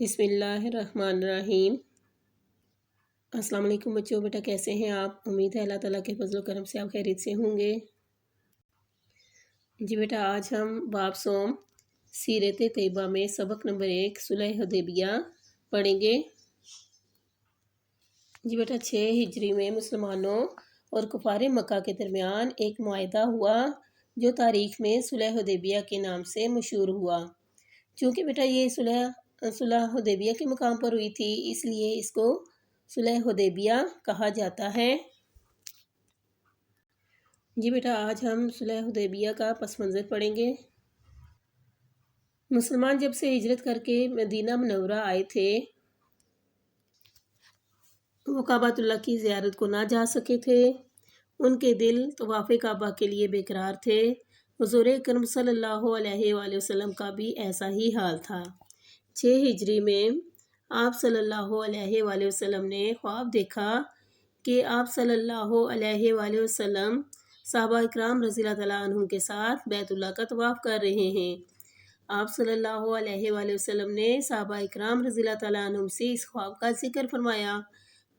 بسم اللہ الرحمن الرحیم۔ السلام علیکم بچوں، بیٹا کیسے ہیں آپ؟ امید ہے اللہ تعالیٰ کے فضل و کرم سے آپ خیریت سے ہوں گے۔ جی بیٹا، آج ہم باب سوم سیرت طیبہ میں سبق نمبر 1 صلح حدیبیہ پڑھیں گے۔ جی بیٹا، 6 ہجری میں مسلمانوں اور کفار مکہ کے درمیان ایک معاہدہ ہوا جو تاریخ میں صلح حدیبیہ کے نام سے مشہور ہوا۔ چونکہ بیٹا یہ صلح حدیبیہ کے مقام پر ہوئی تھی، اس لیے اس کو صلح حدیبیہ کہا جاتا ہے۔ جی بیٹا، آج ہم صلح حدیبیہ کا پس منظر پڑھیں گے۔ مسلمان جب سے ہجرت کر کے مدینہ منورہ آئے تھے، وہ کعبۃ اللہ کی زیارت کو نہ جا سکے تھے۔ ان کے دل طواف کعبہ کے لیے بے قرار تھے۔ حضور اکرم صلی اللہ علیہ وآلہ وسلم کا بھی ایسا ہی حال تھا۔ 6 ہجری میں آپ صلی اللہ علیہ وآلہ وسلم نے خواب دیکھا کہ آپ صلی اللہ علیہ وآلہ وسلم صحابہ اکرام رضی اللہ تعالیٰ عنہم کے ساتھ بیت اللہ کا طواف کر رہے ہیں۔ آپ صلی اللہ علیہ وآلہ وسلم نے صحابہ اکرام رضی اللہ تعالیٰ عنہم سے اس خواب کا ذکر فرمایا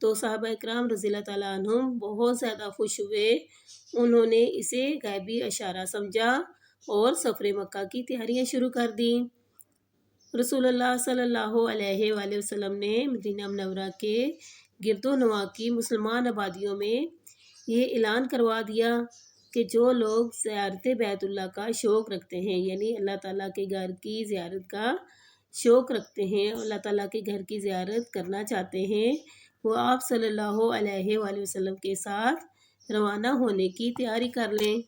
تو صحابہ اکرام رضی اللہ تعالیٰ عنہم بہت زیادہ خوش ہوئے۔ انہوں نے اسے غیبی اشارہ سمجھا اور سفر مکہ کی تیاریاں شروع کر دیں۔ رسول اللہ صلی اللہ علیہ وآلہ وسلم نے مدینہ منورہ کے گرد و نواح کی مسلمان آبادیوں میں یہ اعلان کروا دیا کہ جو لوگ زیارت بیت اللہ کا شوق رکھتے ہیں، یعنی اللہ تعالیٰ کے گھر کی زیارت کا شوق رکھتے ہیں، اللہ تعالیٰ کے گھر کی زیارت کرنا چاہتے ہیں، وہ آپ صلی اللہ علیہ وآلہ وسلم کے ساتھ روانہ ہونے کی تیاری کر لیں۔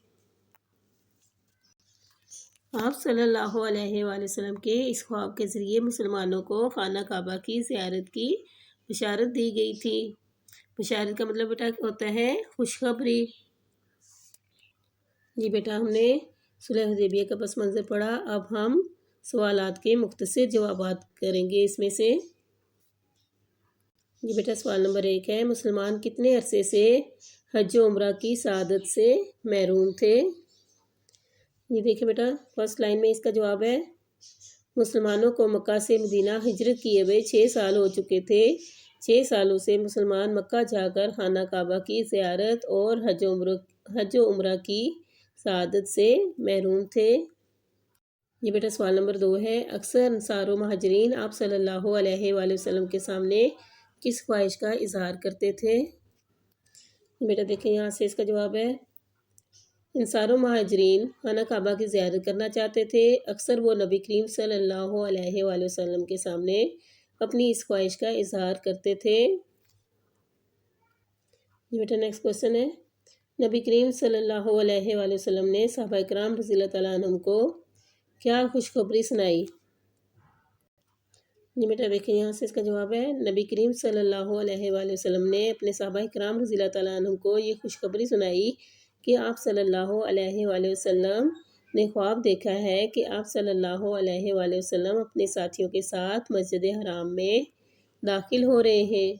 آپ صلی اللہ علیہ وآلہ وسلم کے اس خواب کے ذریعے مسلمانوں کو خانہ کعبہ کی زیارت کی بشارت دی گئی تھی۔ بشارت کا مطلب بیٹا ہوتا ہے خوشخبری۔ جی بیٹا، ہم نے صلح حدیبیہ کا پس منظر پڑھا۔ اب ہم سوالات کے مختصر جوابات کریں گے اس میں سے۔ جی بیٹا، سوال نمبر 1 ہے، مسلمان کتنے عرصے سے حج و عمرہ کی سعادت سے محروم تھے؟ یہ دیکھیں بیٹا، فرسٹ لائن میں اس کا جواب ہے، مسلمانوں کو مکہ سے مدینہ ہجرت کیے ہوئے 6 سال ہو چکے تھے۔ 6 سالوں سے مسلمان مکہ جا کر خانہ کعبہ کی زیارت اور حج و عمرہ کی سعادت سے محروم تھے۔ یہ بیٹا سوال نمبر 2 ہے، اکثر انصار و مہاجرین آپ صلی اللہ علیہ وآلہ وسلم کے سامنے کس خواہش کا اظہار کرتے تھے؟ بیٹا دیکھیں، یہاں سے اس کا جواب ہے، انصار و مہاجرین خانہ کعبہ کی زیارت کرنا چاہتے تھے۔ اکثر وہ نبی کریم صلی اللہ علیہ وآلہ وسلم کے سامنے اپنی اس خواہش کا اظہار کرتے تھے۔ یہ بیٹا نیکسٹ کوشچن ہے، نبی کریم صلی اللہ علیہ وآلہ وسلم نے صحابہ اکرام رضی اللہ تعالیٰ عنہم کو کیا خوشخبری سنائی؟ جی بیٹا دیکھیں، یہاں سے اس کا جواب ہے، نبی کریم صلی اللہ علیہ وآلہ وسلم نے اپنے صحابہ اکرام رضی اللہ تعالیٰ عنہم کو یہ خوشخبری سنائی کہ آپ صلی اللہ علیہ وآلہ وسلم نے خواب دیکھا ہے کہ آپ صلی اللہ علیہ وآلہ وسلم اپنے ساتھیوں کے ساتھ مسجد حرام میں داخل ہو رہے ہیں۔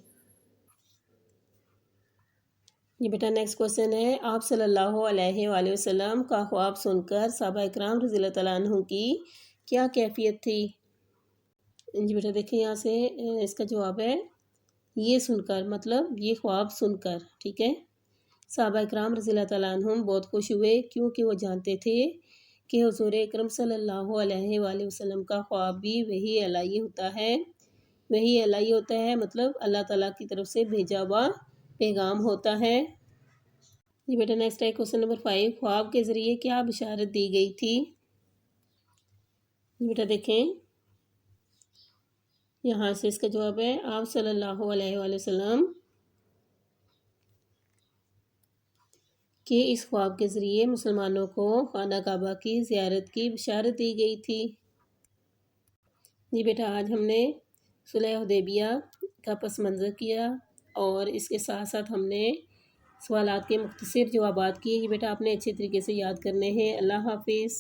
یہ بیٹا نیکسٹ کوشچن ہے، آپ صلی اللہ علیہ وآلہ وسلم کا خواب سن کر صحابہ اکرام رضی اللہ تعالیٰ عنہم کی کیا کیفیت تھی؟ جی بیٹا دیکھیں، یہاں سے اس کا جواب ہے، یہ سن کر، مطلب یہ خواب سن کر، ٹھیک ہے، صحابہ اکرام رضی اللہ تعالیٰ عنہم بہت خوش ہوئے، کیونکہ وہ جانتے تھے کہ حضور اکرم صلی اللہ علیہ وآلہ وسلم کا خواب بھی وحی الہی ہوتا ہے۔ وحی الہی ہوتا ہے مطلب اللہ تعالیٰ کی طرف سے بھیجا ہوا پیغام ہوتا ہے۔ یہ بیٹا نیکسٹ ہے کوشچن نمبر 5، خواب کے ذریعے کیا بشارت دی گئی تھی؟ بیٹا دیکھیں، یہاں سے اس کا جواب ہے، آپ صلی اللہ علیہ وآلہ وسلم کہ اس خواب کے ذریعے مسلمانوں کو خانہ کعبہ کی زیارت کی بشارت دی گئی تھی۔ جی بیٹا، آج ہم نے صلح حدیبیہ کا پس منظر کیا اور اس کے ساتھ ساتھ ہم نے سوالات کے مختصر جوابات کیے۔ یہ بیٹا آپ نے اچھے طریقے سے یاد کرنے ہیں۔ اللہ حافظ۔